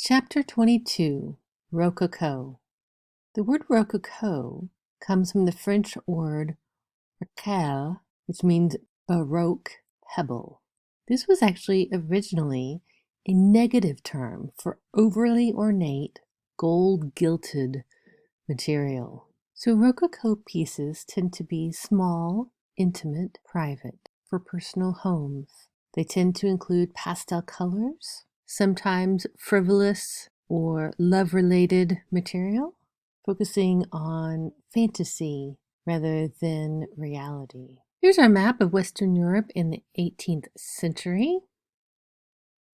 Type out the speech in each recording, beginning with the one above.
Chapter 22 Rococo. The word rococo comes from the French word rocaille, which means baroque pebble. This was actually originally a negative term for overly ornate, gold-gilded material. So rococo pieces tend to be small, intimate, private, for personal homes. They tend to include pastel colors, sometimes frivolous or love-related material, focusing on fantasy rather than reality. Here's our map of Western Europe in the 18th century.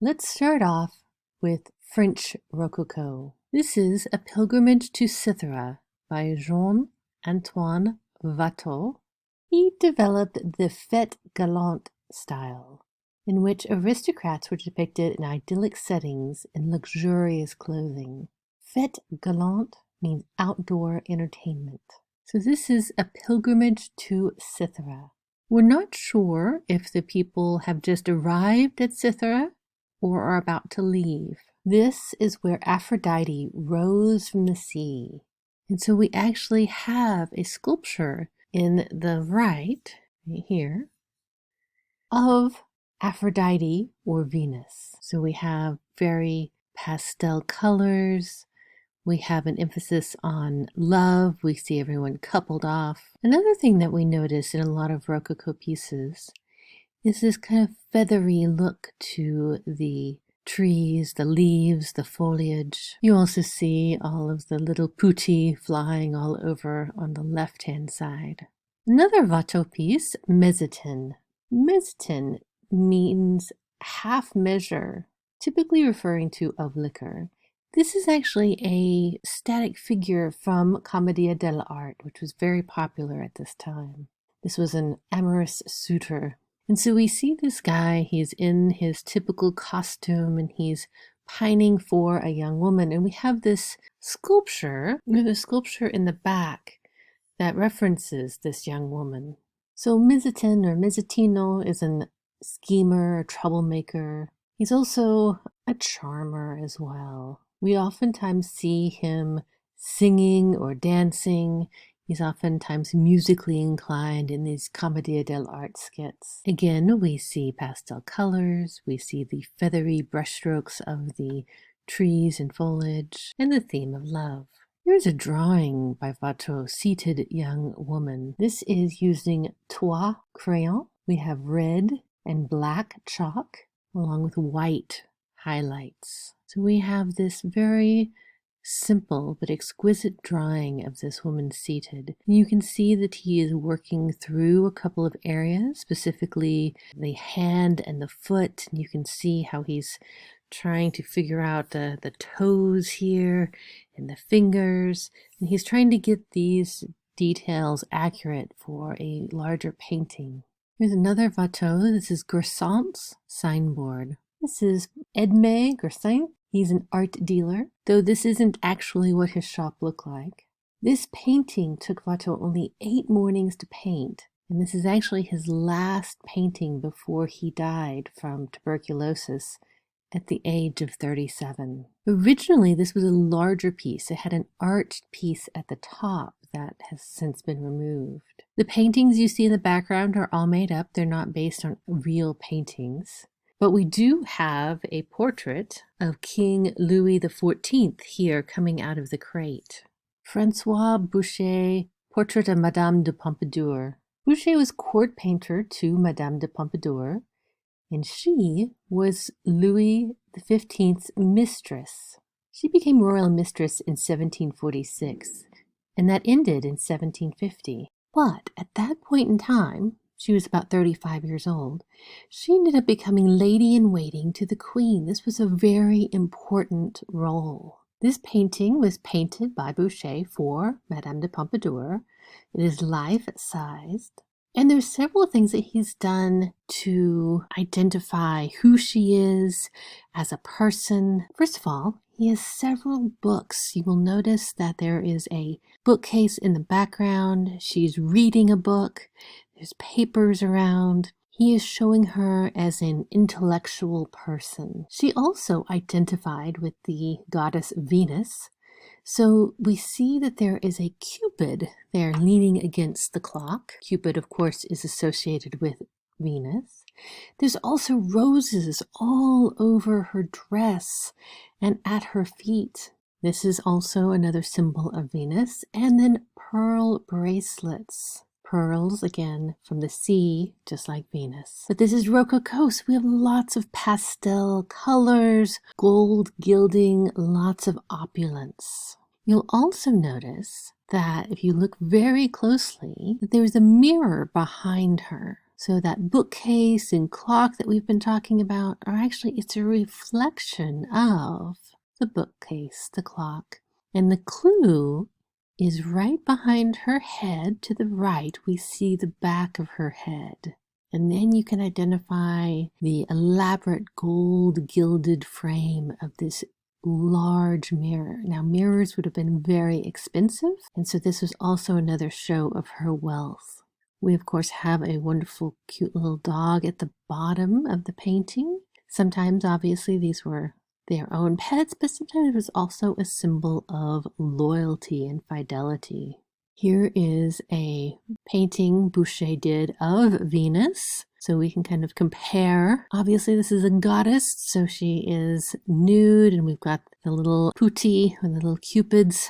Let's start off with French Rococo. This is A Pilgrimage to Cythera by Jean-Antoine Watteau. He developed the fête galante style, in which aristocrats were depicted in idyllic settings in luxurious clothing. Fête galante means outdoor entertainment. So this is A Pilgrimage to Cythera. We're not sure if the people have just arrived at Cythera or are about to leave. This is where Aphrodite rose from the sea. And so we actually have a sculpture in the right here of Aphrodite or Venus. So we have very pastel colors. We have an emphasis on love. We see everyone coupled off. Another thing that we notice in a lot of Rococo pieces is this kind of feathery look to the trees, the leaves, the foliage. You also see all of the little putti flying all over on the left-hand side. Another Watteau piece, Mezzotin. Mezzotin means half measure, typically referring to of liquor. This is actually a static figure from Commedia dell'arte, which was very popular at this time. This was an amorous suitor. And so we see this guy, he's in his typical costume and he's pining for a young woman. And we have this sculpture, the sculpture in the back that references this young woman. So Mezzotin or Mezzottino is a schemer, a troublemaker. He's also a charmer as well. We oftentimes see him singing or dancing. He's oftentimes musically inclined in these Commedia dell'arte skits. Again, we see pastel colors, we see the feathery brushstrokes of the trees and foliage, and the theme of love. Here's a drawing by Watteau, seated young woman. This is using trois crayons. We have red and black chalk, along with white highlights. So we have this very simple but exquisite drawing of this woman seated. You can see that he is working through a couple of areas, specifically the hand and the foot. And you can see how he's trying to figure out the toes here and the fingers. And he's trying to get these details accurate for a larger painting. Here's another Watteau. This is Gersant's signboard. This is Edmé Gersant. He's an art dealer, though this isn't actually what his shop looked like. This painting took Watteau only 8 mornings to paint, and this is actually his last painting before he died from tuberculosis at the age of 37. Originally, this was a larger piece. It had an art piece at the top that has since been removed. The paintings you see in the background are all made up. They're not based on real paintings. But we do have a portrait of King Louis XIV here coming out of the crate. Francois Boucher, Portrait of Madame de Pompadour. Boucher was court painter to Madame de Pompadour, and she was Louis XV's mistress. She became royal mistress in 1746, and that ended in 1750. But at that point in time, she was about 35 years old. She ended up becoming lady-in-waiting to the queen. This was a very important role. This painting was painted by Boucher for Madame de Pompadour. It is life-sized. And there's several things that he's done to identify who she is as a person. First of all, he has several books. You will notice that there is a bookcase in the background. She's reading a book. There's papers around. He is showing her as an intellectual person. She also identified with the goddess Venus. So we see that there is a Cupid there leaning against the clock. Cupid, of course, is associated with Venus. There's also roses all over her dress and at her feet. This is also another symbol of Venus. And then pearl bracelets. Pearls, again, from the sea, just like Venus. But this is Rococo, so we have lots of pastel colors, gold gilding, lots of opulence. You'll also notice that if you look very closely, that there's a mirror behind her. So that bookcase and clock that we've been talking about are actually, it's a reflection of the bookcase, the clock. And the clue is right behind her head. To the right, we see the back of her head. And then you can identify the elaborate gold gilded frame of this large mirror. Now, mirrors would have been very expensive, and so this was also another show of her wealth. We, of course, have a wonderful, cute little dog at the bottom of the painting. Sometimes, obviously, these were their own pets, but sometimes it was also a symbol of loyalty and fidelity. Here is a painting Boucher did of Venus, so we can kind of compare. Obviously, this is a goddess, so she is nude, and we've got the little putti, or the little cupids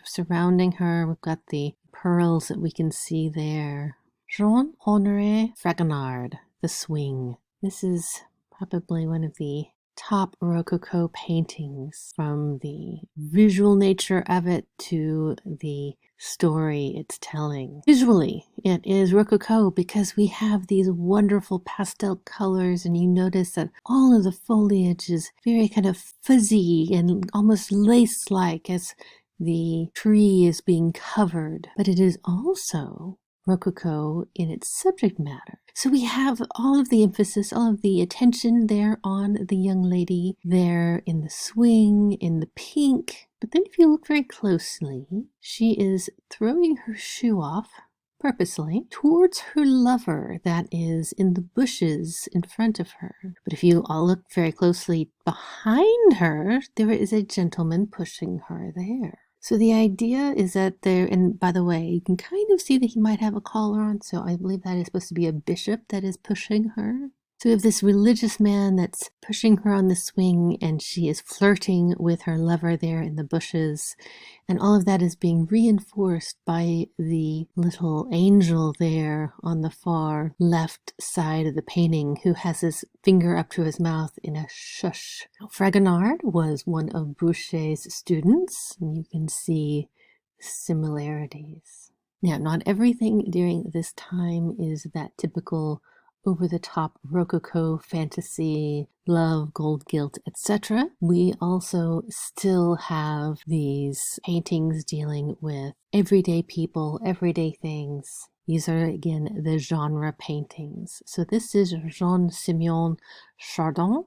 surrounding her. We've got the pearls that we can see there. Jean-Honoré Fragonard, The Swing. This is probably one of the top Rococo paintings, from the visual nature of it to the story it's telling. Visually, it is Rococo because we have these wonderful pastel colors, and you notice that all of the foliage is very kind of fuzzy and almost lace-like as the tree is being covered. But it is also Rococo in its subject matter. So we have all of the emphasis, all of the attention there on the young lady there in the swing, in the pink. But then if you look very closely, she is throwing her shoe off purposely towards her lover that is in the bushes in front of her. But if you all look very closely behind her, there is a gentleman pushing her there. So the idea is that there, and by the way, you can kind of see that he might have a collar on, so I believe that is supposed to be a bishop that is pushing her. So we have this religious man that's pushing her on the swing, and she is flirting with her lover there in the bushes. And all of that is being reinforced by the little angel there on the far left side of the painting, who has his finger up to his mouth in a shush. Fragonard was one of Boucher's students, and you can see similarities. Now, not everything during this time is that typical over-the-top Rococo fantasy, love, gold gilt, etc. We also still have these paintings dealing with everyday people, everyday things. These are, again, the genre paintings. So this is Jean-Simeon Chardin.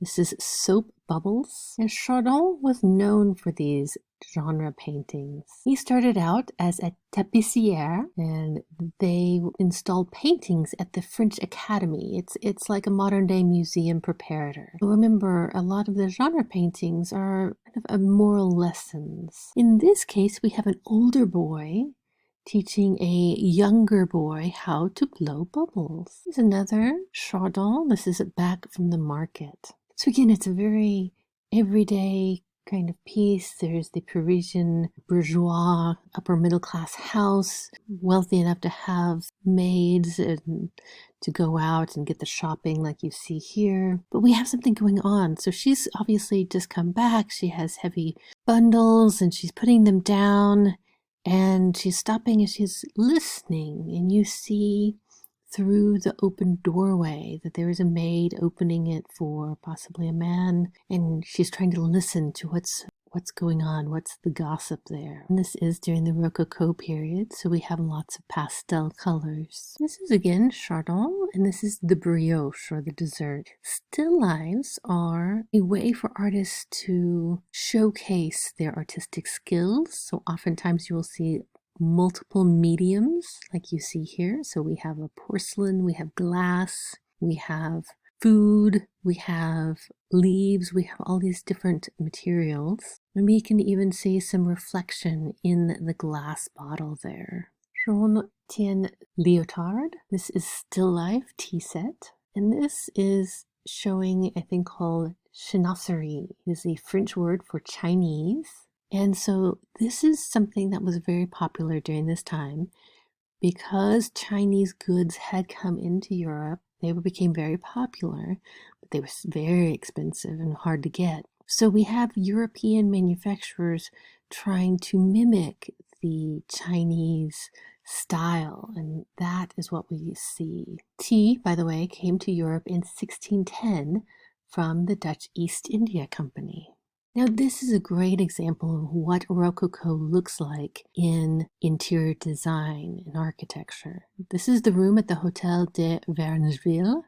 This is Soap Bubbles. And Chardin was known for these genre paintings. He started out as a tapissier, and they installed paintings at the French Academy. It's like a modern day museum preparator. Remember, a lot of the genre paintings are kind of moral lessons. In this case, we have an older boy teaching a younger boy how to blow bubbles. There's another Chardin. This is back from the market. So again, it's a very everyday kind of piece. There's the Parisian bourgeois upper middle class house, wealthy enough to have maids and to go out and get the shopping like you see here. But we have something going on. So she's obviously just come back. She has heavy bundles and she's putting them down, and she's stopping and she's listening, and you see through the open doorway that there is a maid opening it for possibly a man, and she's trying to listen to what's going on, what's the gossip there. And this is during the Rococo period, so we have lots of pastel colors. This is again Chardin, and this is the brioche, or the dessert. Still lifes are a way for artists to showcase their artistic skills, so oftentimes you will see multiple mediums like you see here. So we have a porcelain, we have glass, we have food, we have leaves, we have all these different materials. And we can even see some reflection in the glass bottle there. Ch22 Leotard. This is Still Life tea set. And this is showing a thing called chinoiserie. It is a French word for Chinese. And so this is something that was very popular during this time because Chinese goods had come into Europe. They became very popular, but they were very expensive and hard to get. So we have European manufacturers trying to mimic the Chinese style, and that is what we see. Tea, by the way, came to Europe in 1610 from the Dutch East India Company. Now, this is a great example of what Rococo looks like in interior design and architecture. This is the room at the Hotel de Varengeville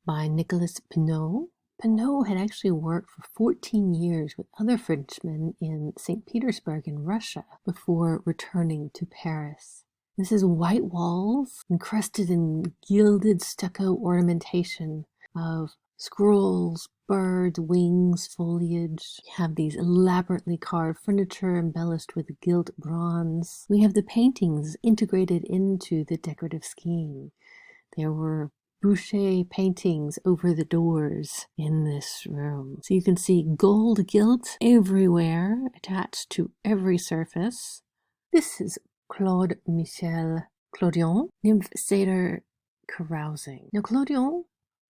by Nicolas Pinot. Pinot had actually worked for 14 years with other Frenchmen in St. Petersburg in Russia before returning to Paris. This is white walls encrusted in gilded stucco ornamentation of scrolls, birds, wings, foliage. We have these elaborately carved furniture embellished with gilt bronze. We have the paintings integrated into the decorative scheme. There were Boucher paintings over the doors in this room. So you can see gold gilt everywhere, attached to every surface. This is Claude Michel Clodion, Nymph Satyr Carousing. Now Clodion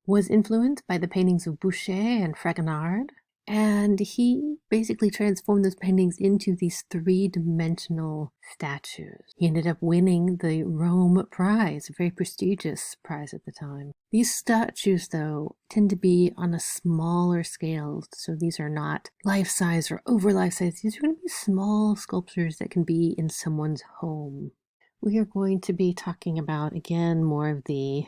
was influenced by the paintings of Boucher and Fragonard, and he basically transformed those paintings into these three-dimensional statues. He ended up winning the Rome Prize, a very prestigious prize at the time. These statues, though, tend to be on a smaller scale, so these are not life-size or over life-size. These are going to be small sculptures that can be in someone's home. We are going to be talking about, again, more of the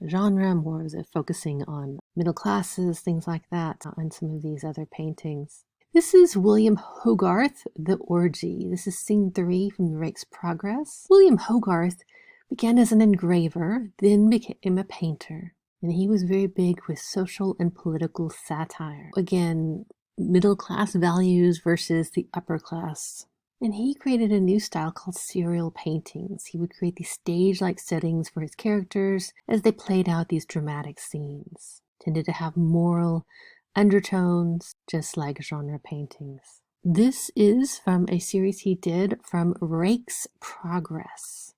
genre, more of the focusing on middle classes, things like that, on some of these other paintings. This is William Hogarth, The Orgy. This is scene 3 from the Rake's Progress. William Hogarth began as an engraver, then became a painter, and he was very big with social and political satire. Again, middle class values versus the upper class. And he created a new style called serial paintings. He would create these stage-like settings for his characters as they played out these dramatic scenes. Tended to have moral undertones, just like genre paintings. This is from a series he did from Rake's Progress,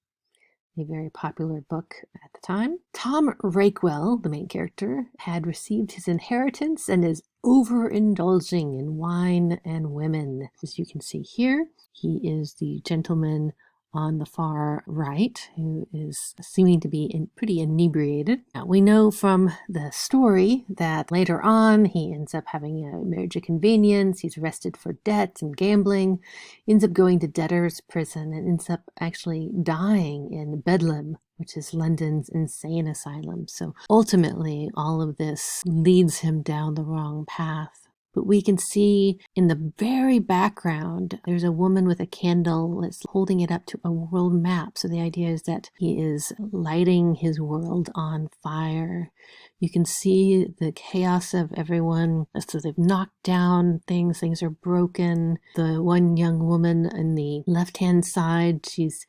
a very popular book at the time. Tom Rakewell, the main character, had received his inheritance and is overindulging in wine and women. As you can see here, he is the gentleman on the far right who is seeming to be pretty inebriated. Now, we know from the story that later on he ends up having a marriage of convenience. He's arrested for debt and gambling, ends up going to debtor's prison, and ends up actually dying in Bedlam, which is London's insane asylum. So ultimately, all of this leads him down the wrong path. But we can see in the very background, there's a woman with a candle that's holding it up to a world map. So the idea is that he is lighting his world on fire. You can see the chaos of everyone. So they've knocked down things. Things are broken. The one young woman in the left-hand side, she's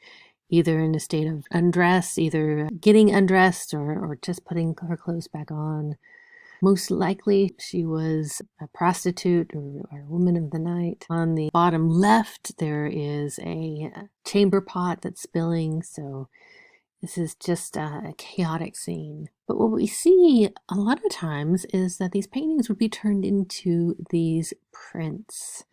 either in a state of undress, either getting undressed or just putting her clothes back on. Most likely she was a prostitute or a woman of the night. On the bottom left, there is a chamber pot that's spilling, so this is just a chaotic scene. But what we see a lot of times is that these paintings would be turned into these prints.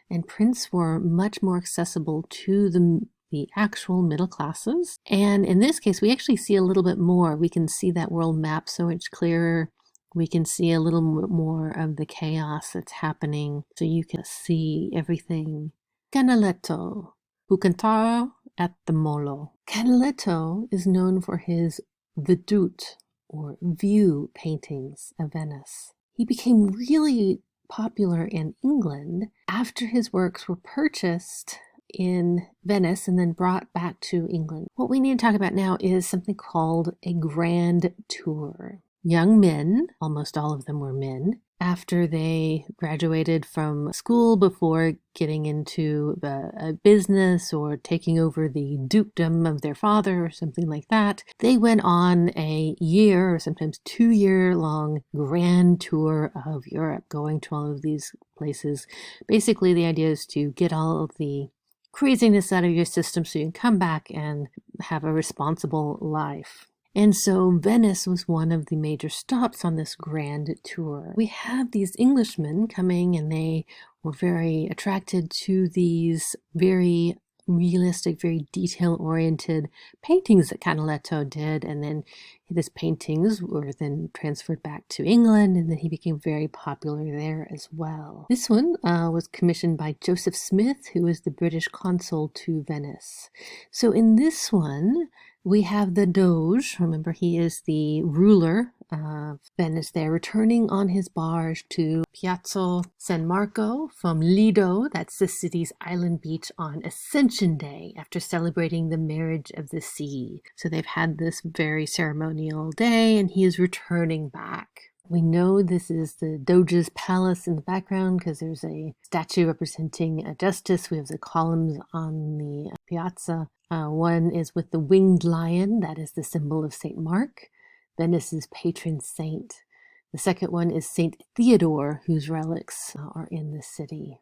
And prints were much more accessible to the actual middle classes. And in this case, we actually see a little bit more. We can see that world map so much clearer. We can see a little bit more of the chaos that's happening, so you can see everything. Canaletto, who cantava at the Molo. Canaletto is known for his vedute, or view paintings of Venice. He became really popular in England after his works were purchased in Venice and then brought back to England. What we need to talk about now is something called a grand tour. Young men, almost all of them were men, after they graduated from school before getting into a business or taking over the dukedom of their father or something like that, they went on a year or sometimes 2-year long grand tour of Europe, going to all of these places. Basically, the idea is to get all of the craziness out of your system so you can come back and have a responsible life. And so Venice was one of the major stops on this grand tour. We have these Englishmen coming, and they were very attracted to these very realistic, very detail-oriented paintings that Canaletto did, and then his paintings were then transferred back to England, and then he became very popular there as well. This one was commissioned by Joseph Smith, who was the British consul to Venice. So in this one, we have the Doge. Remember, he is the ruler of Venice there, returning on his barge to Piazza San Marco from Lido, that's the city's island beach, on Ascension Day after celebrating the marriage of the sea. So they've had this very ceremonial day, and he is returning back. We know this is the Doge's palace in the background because there's a statue representing a justice. We have the columns on the piazza. One is with the winged lion, that is the symbol of St. Mark, Venice's patron saint. The second one is St. Theodore, whose relics are in the city.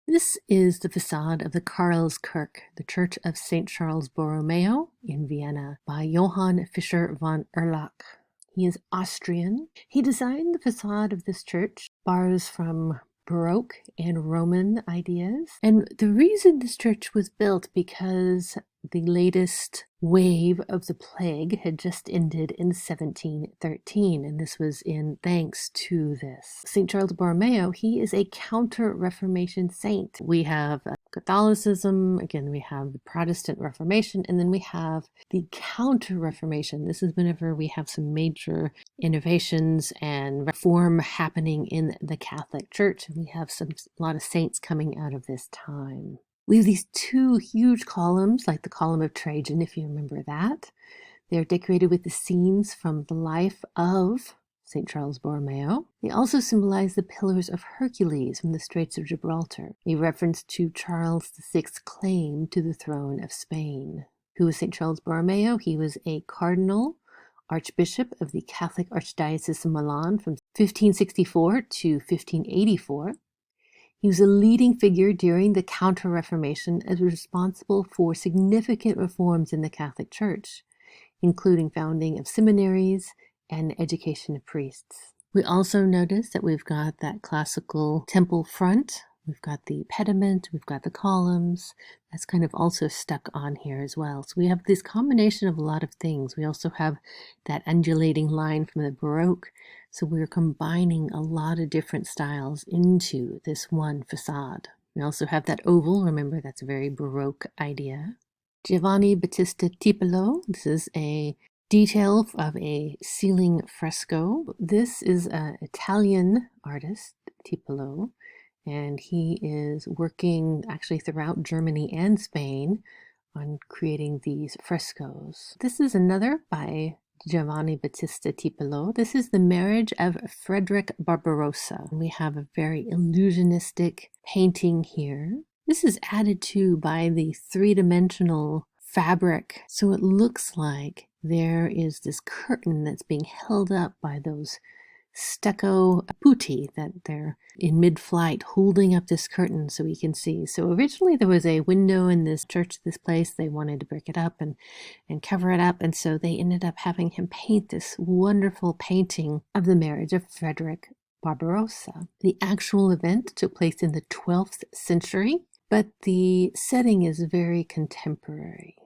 This is the facade of the Karlskirche, the Church of St. Charles Borromeo in Vienna, by Johann Fischer von Erlach. He is Austrian. He designed the facade of this church, borrows from Baroque and Roman ideas. And the reason this church was built because the latest wave of the plague had just ended in 1713, and this was in thanks to this. St. Charles Borromeo, he is a counter-Reformation saint. We have Catholicism, again we have the Protestant Reformation, and then we have the counter-Reformation. This is whenever we have some major innovations and reform happening in the Catholic Church, and we have a lot of saints coming out of this time. We have these two huge columns, like the column of Trajan, if you remember that. They're decorated with the scenes from the life of St. Charles Borromeo. They also symbolize the Pillars of Hercules from the Straits of Gibraltar, a reference to Charles VI's claim to the throne of Spain. Who was St. Charles Borromeo? He was a cardinal, archbishop of the Catholic Archdiocese of Milan from 1564 to 1584. He was a leading figure during the Counter-Reformation and was responsible for significant reforms in the Catholic Church, including founding of seminaries and education of priests. We also notice that we've got that classical temple front. We've got the pediment, we've got the columns. That's kind of also stuck on here as well. So we have this combination of a lot of things. We also have that undulating line from the Baroque. So we're combining a lot of different styles into this one facade. We also have that oval. Remember, that's a very Baroque idea. Giovanni Battista Tiepolo. This is a detail of a ceiling fresco. This is an Italian artist, Tiepolo, and he is working actually throughout Germany and Spain on creating these frescoes. This is another by Giovanni Battista Tiepolo. This is the marriage of Frederick Barbarossa. We have a very illusionistic painting here. This is added to by the three-dimensional fabric. So it looks like there is this curtain that's being held up by those stucco putti that they're in mid-flight holding up this curtain so we can see. So originally there was a window in this church, this place. They wanted to break it up and cover it up, and so they ended up having him paint this wonderful painting of the marriage of Frederick Barbarossa. The actual event took place in the 12th century, but the setting is very contemporary.